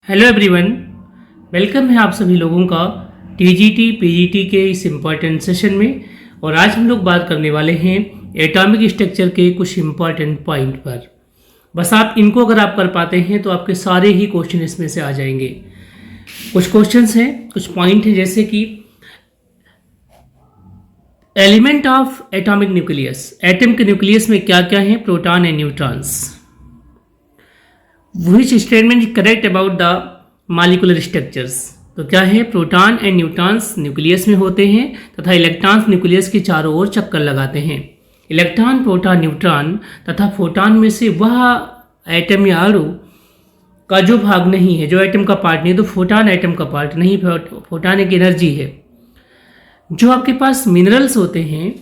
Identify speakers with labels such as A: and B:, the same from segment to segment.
A: Hello everyone, welcome है आप सभी लोगों का टीजीटी पीजीटी के इस इम्पॉर्टेंट सेशन में। और आज हम लोग बात करने वाले हैं एटॉमिक स्ट्रक्चर के कुछ इम्पॉर्टेंट पॉइंट पर। बस आप इनको अगर आप कर पाते हैं तो आपके सारे ही क्वेश्चन इसमें से आ जाएंगे। कुछ क्वेश्चंस हैं, कुछ पॉइंट हैं, जैसे कि element of atomic nucleus, atom के न्यूक्लियस में क्या क्या है, proton and neutrons. Which statement is correct about the molecular structures? तो क्या है, प्रोटॉन एंड न्यूट्रॉन्स न्यूक्लियस में होते हैं तथा इलेक्ट्रॉन्स न्यूक्लियस के चारों ओर चक्कर लगाते हैं। इलेक्ट्रॉन, प्रोटॉन, न्यूट्रॉन तथा फोटॉन में से वह एटम या अणु का जो भाग नहीं है, जो एटम का पार्ट नहीं है, तो फोटॉन एटम का पार्ट नहीं, फोटॉन एक एनर्जी है। जो आपके पास मिनरल्स होते हैं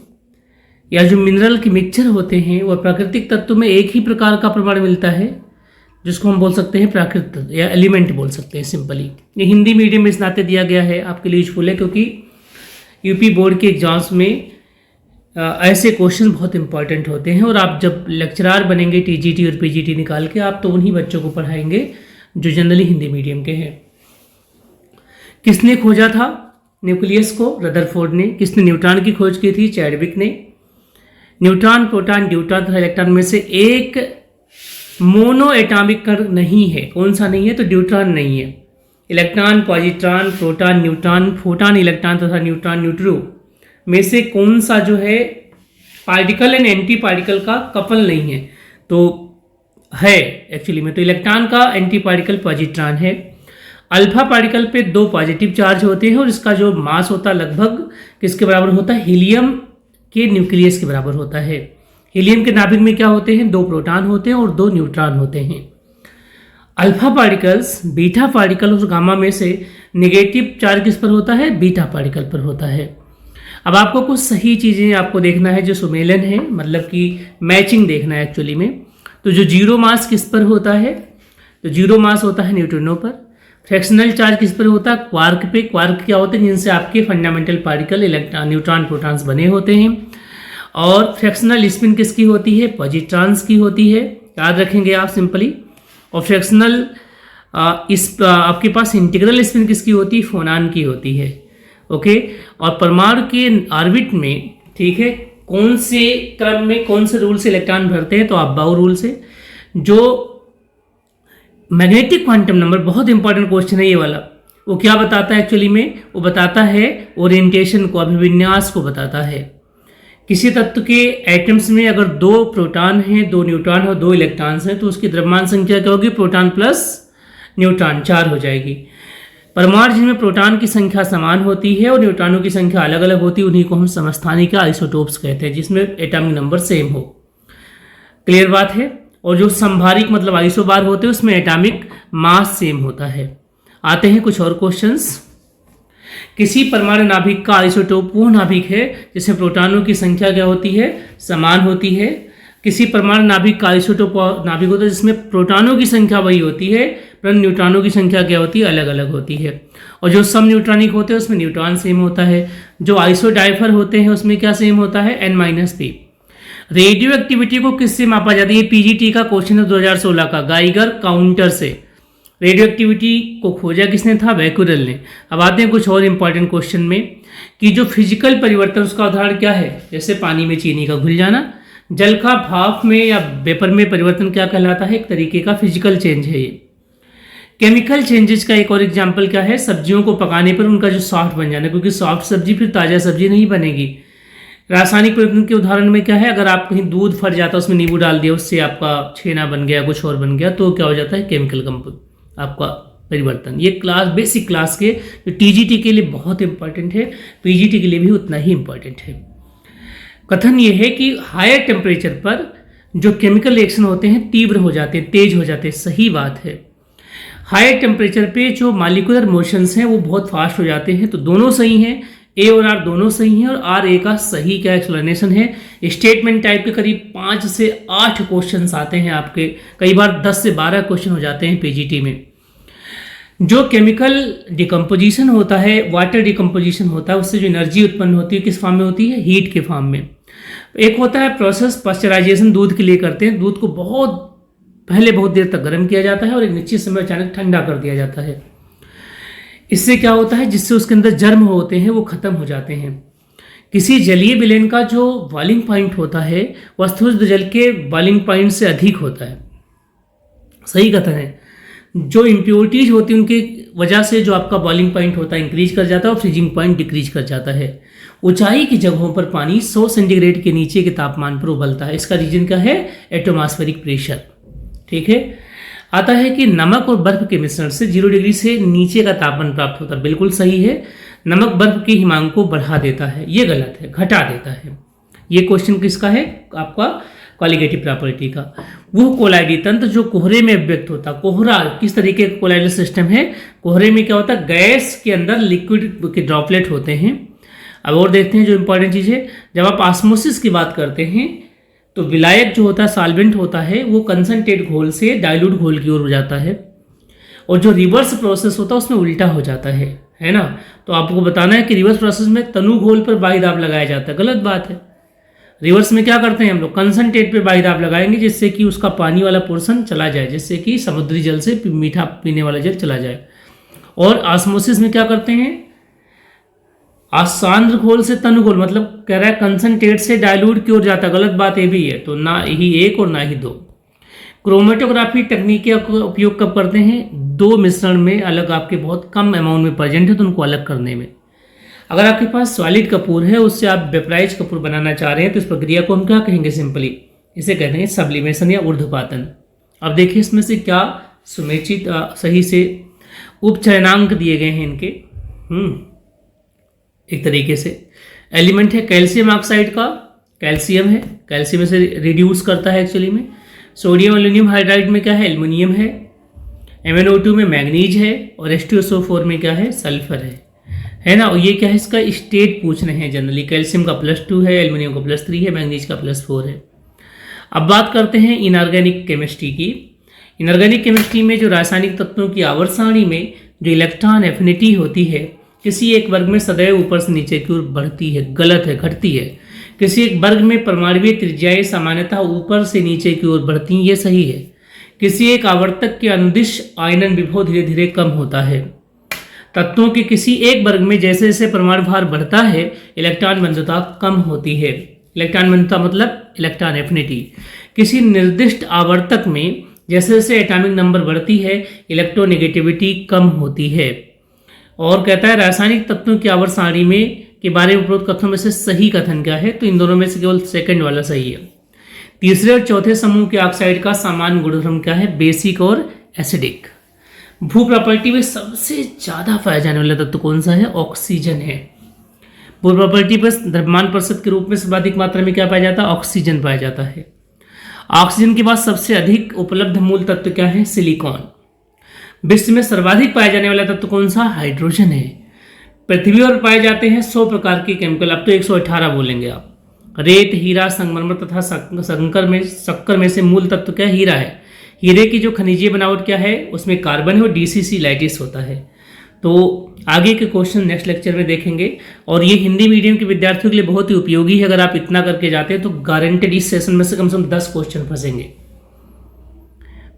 A: या जो मिनरल के मिक्सचर होते हैं, वह प्राकृतिक तत्व में एक ही प्रकार का प्रमाण मिलता है, जिसको हम बोल सकते हैं प्राकृत या एलिमेंट बोल सकते हैं सिंपली। ये हिंदी मीडियम में इस नाते दिया गया है, आपके लिए यूजफुल है, क्योंकि यूपी बोर्ड के एग्जाम्स में ऐसे क्वेश्चन बहुत इंपॉर्टेंट होते हैं। और आप जब लेक्चरार बनेंगे टीजीटी और पीजीटी निकाल के, आप तो उन्हीं बच्चों को पढ़ाएंगे जो जनरली हिंदी मीडियम के हैं। किसने खोजा था न्यूक्लियस को? रदरफोर्ड ने। किसने न्यूट्रॉन की खोज की थी? चैडविक ने। न्यूट्रॉन, प्रोटॉन, ड्यूट्रॉन तथा इलेक्ट्रॉन में से एक मोनो एटॉमिक कण नहीं है। कौन सा नहीं है? तो ड्यूट्रॉन नहीं है। Electron, positron, proton, neutron, photon, electron तथा न्यूट्रॉन, न्यूट्रो में से कौन सा जो है पार्टिकल एंड एंटी पार्टिकल का कपल नहीं है? तो है एक्चुअली में, तो इलेक्ट्रॉन का एंटी पार्टिकल पॉजिट्रॉन है। अल्फा पार्टिकल पे 2 पॉजिटिव चार्ज होते हैं और इसका जो मास होता है लगभग किसके बराबर होता है? हीलियम के न्यूक्लियस के बराबर होता है। हीलियम के नाभिक में क्या होते हैं? 2 प्रोटॉन होते हैं और 2 न्यूट्रॉन होते हैं। अल्फा पार्टिकल्स, बीटा पार्टिकल और गामा में से नेगेटिव चार्ज किस पर होता है? बीटा पार्टिकल पर होता है। अब आपको कुछ सही चीज़ें आपको देखना है, जो सुमेलन है, मतलब कि मैचिंग देखना है एक्चुअली में। तो जो जीरो मास किस पर होता है? तो जीरो मास होता है न्यूट्रिनो पर। फ्रैक्शनल चार्ज किस पर होता है? क्वार्क पे। क्वार्क क्या होते हैं? जिनसे आपके fundamental particle electron, neutron, protons बने होते हैं। और फ्रैक्शनल स्पिन किसकी होती है? पॉजिट्रॉन्स की होती है, याद रखेंगे आप सिंपली। और फ्रैक्शनल आपके पास इंटीग्रल स्पिन किसकी होती है? फोनान की होती है। ओके। और परमाणु के ऑर्बिट में, ठीक है, कौन से क्रम में, कौन से रूल से इलेक्ट्रॉन भरते हैं? तो अबाउ रूल से। जो मैग्नेटिक क्वांटम नंबर, बहुत इंपॉर्टेंट क्वेश्चन है ये वाला, वो क्या बताता है एक्चुअली में? वो बताता है ओरिएंटेशन को, अभिविन्यास को बताता है। किसी तत्व के एटम्स में अगर 2 प्रोटॉन हैं, 2 न्यूट्रॉन और 2 इलेक्ट्रॉन्स हैं, तो उसकी द्रव्यमान संख्या क्या होगी? प्रोटॉन प्लस न्यूट्रॉन 4 हो जाएगी। परमाणु जिनमें प्रोटॉन की संख्या समान होती है और न्यूट्रॉनों की संख्या अलग अलग होती है, उन्हीं को हम समस्थानिक आइसोटोप्स कहते हैं, जिसमें एटॉमिक नंबर सेम हो। क्लियर बात है। और जो संभारिक मतलब आइसोबार होते हैं, उसमें एटॉमिक मास सेम होता है। आते हैं कुछ और क्वेश्चंस। किसी परमाणु नाभिक का आइसोटोप वो नाभिक है जिसमें प्रोटॉनों की संख्या क्या होती है? समान होती है। किसी परमाणु नाभिक का आइसोटोप नाभिक होता है जिसमें प्रोटॉनों की संख्या वही होती है, परंतु न्यूट्रॉनों की संख्या क्या होती है? अलग अलग होती है। और जो सम न्यूट्रॉनिक होते हैं उसमें न्यूट्रॉन सेम होता है। जो आइसोडाइफर होते हैं उसमें क्या सेम होता है? N-P। रेडियो एक्टिविटी को किससे मापा जाता है? ये पीजीटी का क्वेश्चन है 2016 का, गाइगर काउंटर से। रेडियो एक्टिविटी को खोजा किसने था? बैकुरेल ने। अब आते हैं कुछ और इंपॉर्टेंट क्वेश्चन में, कि जो फिजिकल परिवर्तन, उसका उदाहरण क्या है? जैसे पानी में चीनी का घुल जाना। जल का भाप में या वेपर में परिवर्तन क्या कहलाता है? एक तरीके का फिजिकल चेंज है ये। केमिकल चेंजेस का एक और एग्जाम्पल क्या है? सब्जियों को पकाने पर उनका जो सॉफ्ट बन जाना, क्योंकि सॉफ्ट सब्जी फिर ताज़ा सब्जी नहीं बनेगी। रासायनिक परिवर्तन के उदाहरण में क्या है? अगर आप कहीं दूध फट जाता है, उसमें नींबू डाल दिया, उससे आपका छेना बन गया, कुछ और बन गया, तो क्या हो जाता है? केमिकल कंपाउंड आपका परिवर्तन। ये क्लास, बेसिक क्लास के, जो टीजीटी के लिए बहुत इंपॉर्टेंट है, पीजीटी के लिए भी उतना ही इंपॉर्टेंट है। कथन ये है कि हायर टेम्परेचर पर जो केमिकल रिएक्शन होते हैं तीव्र हो जाते हैं, तेज हो जाते हैं। सही बात है। हायर टेम्परेचर पे जो मॉलिक्यूलर मोशंस हैं वो बहुत फास्ट हो जाते हैं। तो दोनों सही हैं, ए और आर दोनों सही हैं। और आर ए का सही क्या एक्सप्लेनेशन है? स्टेटमेंट टाइप के करीब 5 से 8 क्वेश्चन आते हैं आपके, कई बार 10 से 12 क्वेश्चन हो जाते हैं पीजीटी में। जो केमिकल डिकम्पोजिशन होता है, वाटर डिकम्पोजिशन होता है, उससे जो एनर्जी उत्पन्न होती है किस फॉर्म में होती है? हीट के फॉर्म में। एक होता है प्रोसेस पास्चराइजेशन, दूध के लिए करते हैं। दूध को बहुत पहले बहुत देर तक गर्म किया जाता है और एक निश्चित समय अचानक ठंडा कर दिया जाता है। इससे क्या होता है, जिससे उसके अंदर जर्म होते हैं वो खत्म हो जाते हैं। किसी जलीय विलेन का जो बॉइलिंग पॉइंट होता है वह शुद्ध जल के बॉइलिंग पॉइंट से अधिक होता है। सही कथन है। जो इम्प्योरिटीज होती है उनकी वजह से जो आपका बॉइलिंग पॉइंट होता है इंक्रीज कर जाता है और फ्रीजिंग पॉइंट डिक्रीज कर जाता है। ऊंचाई की जगहों पर पानी 100 सेंटीग्रेड के नीचे के तापमान पर उबलता है। इसका रीजन क्या है, एटमॉस्फेरिक प्रेशर। ठीक है। आता है कि नमक और बर्फ के मिश्रण से 0 डिग्री से नीचे का तापमान प्राप्त होता है। बिल्कुल सही है। नमक बर्फ के हिमांक को बढ़ा देता है, ये गलत है, घटा देता है। ये क्वेश्चन किसका है, आपका कॉलिगेटिव प्रॉपर्टी का। वो कोलाइडी तंत्र जो कोहरे में व्यक्त होता है। कोहरा किस तरीके का कोलाइडल सिस्टम है, कोहरे में क्या होता है, गैस के अंदर लिक्विड के ड्रॉपलेट होते हैं। अब और देखते हैं जो इंपॉर्टेंट चीज़ है, जब आप ऑस्मोसिस की बात करते हैं तो विलायक जो होता है, सॉल्वेंट होता है, वो कंसनट्रेट घोल से डाइल्यूट घोल की ओर हो जाता है, और जो रिवर्स प्रोसेस होता है उसमें उल्टा हो जाता है ना। तो आपको बताना है कि रिवर्स प्रोसेस में तनु घोल पर बाई दाब लगाया जाता है, गलत बात है। रिवर्स में क्या करते हैं हम लोग, कंसनट्रेट पे बाई दाब लगाएंगे जिससे कि उसका पानी वाला पोर्शन चला जाए, जिससे कि समुद्री जल से मीठा पीने वाला जल चला जाए। और ऑस्मोसिस में क्या करते हैं, आसांद्र घोल से तनु घोल, मतलब कह रहा है कंसनट्रेट से डाइल्यूट की ओर जाता, गलत बात ये भी है। तो ना ही 1 और ना ही 2। क्रोमेटोग्राफी तकनीक का उपयोग कब करते हैं, 2 मिश्रण में अलग आपके बहुत कम अमाउंट में प्रेजेंट है तो उनको अलग करने में। अगर आपके पास सॉलिड कपूर है, उससे आप वेपराइज कपूर बनाना चाह रहे हैं, तो इस प्रक्रिया को हम क्या कहेंगे, सिंपली इसे कहते हैं सब्लिमेशन या ऊर्ध्वपातन। अब देखिए इसमें से क्या सुनिश्चित सही से उपचयनांक दिए गए हैं इनके। एक तरीके से एलिमेंट है कैल्शियम ऑक्साइड का, कैल्शियम है, कैल्शियम से रिड्यूस करता है एक्चुअली में। सोडियम एल्यूमिनियम हाइड्राइड में क्या है, एल्युमिनियम है। MnO2 में मैग्नीज है, और H2SO4 में क्या है, सल्फर है ना। और ये क्या है, इसका स्टेट पूछ रहे हैं जनरली। कैल्शियम का +2 है, एल्युमिनियम का +3 है, मैग्नीज का +4 है। अब बात करते हैं इनऑर्गेनिक केमिस्ट्री की। इनऑर्गेनिक केमिस्ट्री में जो रासायनिक तत्वों की आवर्त सारणी में जो इलेक्ट्रॉन एफिनिटी होती है, किसी एक वर्ग में सदैव ऊपर से नीचे की ओर बढ़ती है, गलत है, घटती है। किसी एक वर्ग में परमाणुवीय त्रिज्याएं सामान्यतः ऊपर से नीचे की ओर बढ़ती हैं, ये सही है। किसी एक आवर्तक के अनुदिश आयनन विभव धीरे धीरे कम होता है। तत्वों के किसी एक वर्ग में जैसे जैसे परमाणु भार बढ़ता है, इलेक्ट्रॉन बंधुता कम होती है। इलेक्ट्रॉन बंधुता मतलब इलेक्ट्रॉन एफिनिटी। किसी निर्दिष्ट आवर्तक में जैसे जैसे एटॉमिक नंबर बढ़ती है, इलेक्ट्रोनेगेटिविटी कम होती है। और कहता है रासायनिक तत्वों की आवर्त सारणी में के बारे में उपरोक्त कथनों में से सही कथन क्या है, तो इन दोनों में से केवल सेकंड वाला सही है। तीसरे और चौथे समूह के ऑक्साइड का सामान्य गुणधर्म क्या है, बेसिक और एसिडिक। भू प्रॉपर्टी में सबसे ज्यादा पाया जाने वाला तत्व कौन सा है, ऑक्सीजन है। भू प्रॉपर्टी पर द्रव्यमान प्रतिशत के रूप में सर्वाधिक मात्रा में क्या पाया जाता है, ऑक्सीजन पाया जाता है। ऑक्सीजन के बाद सबसे अधिक उपलब्ध मूल तत्व क्या है, सिलिकॉन। विश्व में सर्वाधिक पाया जाने वाला तत्व कौन सा, हाइड्रोजन है। पृथ्वी पर पाए जाते हैं 100 प्रकार के केमिकल, अब तो 118 बोलेंगे आप। रेत, हीरा, संगमरमर तथा शक्कर में से मूल तत्व क्या, हीरा है। हीरे की जो खनिजीय बनावट क्या है, उसमें कार्बन है और DCC लाइटिस होता है। तो आगे के क्वेश्चन नेक्स्ट लेक्चर में देखेंगे, और ये हिंदी मीडियम के विद्यार्थियों के लिए बहुत ही उपयोगी है। अगर आप इतना करके जाते हैं तो गारंटेड इस सेशन में से कम 10 क्वेश्चन फंसेंगे।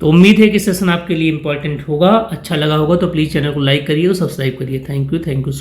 A: तो उम्मीद है कि सेशन आपके लिए इंपॉर्टेंट होगा, अच्छा लगा होगा तो प्लीज़ चैनल को लाइक करिए और सब्सक्राइब करिए। Thank you so